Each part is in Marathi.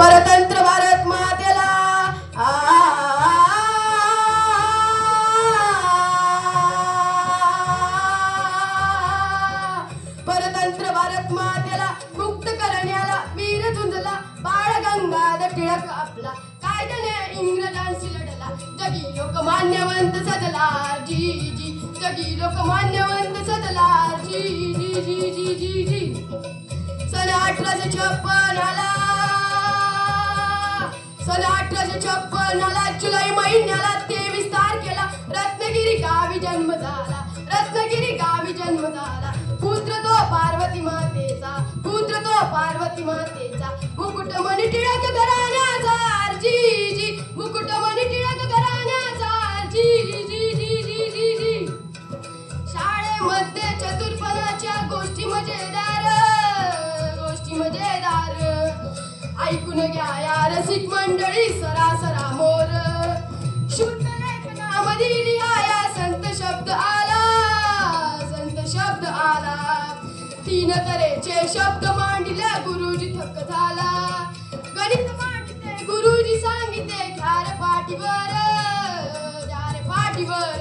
परतंत्र भारत मातेला परतंत्र भारत मातेला मुक्त करण्याला वीर झुंजला बाळ गंगाधर टिळक आपला कायद्याने इंग्रजांशी लढला जगी लोकमान्यवंत सदलार जी जी जगी लोकमान्यवंत सदलार जी जी जी जी जी जी सन 1856 ला जुलै महिन्याला 23 तारखेला रत्नागिरी गावी जन्म झाला रत्नागिरी गावी जन्म झाला पुत्र तो पार्वती मातेचा मुकुटमणी टिळक घराण्याचा जी जी मुकुटमणी टिळक घराण्याचा जी जी जी जी जी जी शाळेमध्ये चतुरपणाच्या गोष्टी मजेदार ऐकून घ्या या रसिक मंडळी सरासरा मोर शुद्ध लेखनामध्ये लिहाया संत शब्द आला 3 तऱ्हेचे शब्द मांडले गुरुजी थक्क झाला गणित मांडते गुरुजी सांगितले घ्या रे पाठीवर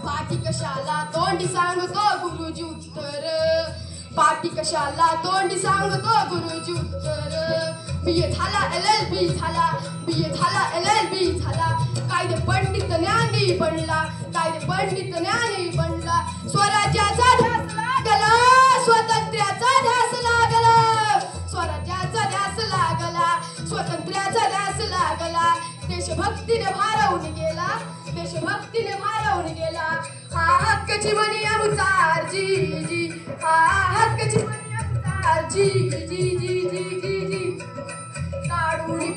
पाठी कशाला तोंडी सांगतो गुरुजी उत्तर पाठी कशाला तोंडी सांगतो गुरुजी उत्तर बीए झाला LLB झाला कायदे पंडित ज्ञानी बनला स्वराज्याचा ध्यास लागला स्वातंत्र्याचा ध्यास लागला स्वराज्याचा ध्यास लागला देशभक्तीने भारावून गेला हा हक्काची मनी अवतार जी जी हा हक्काची मनी अवतार जी जी जी जी जी जी काढून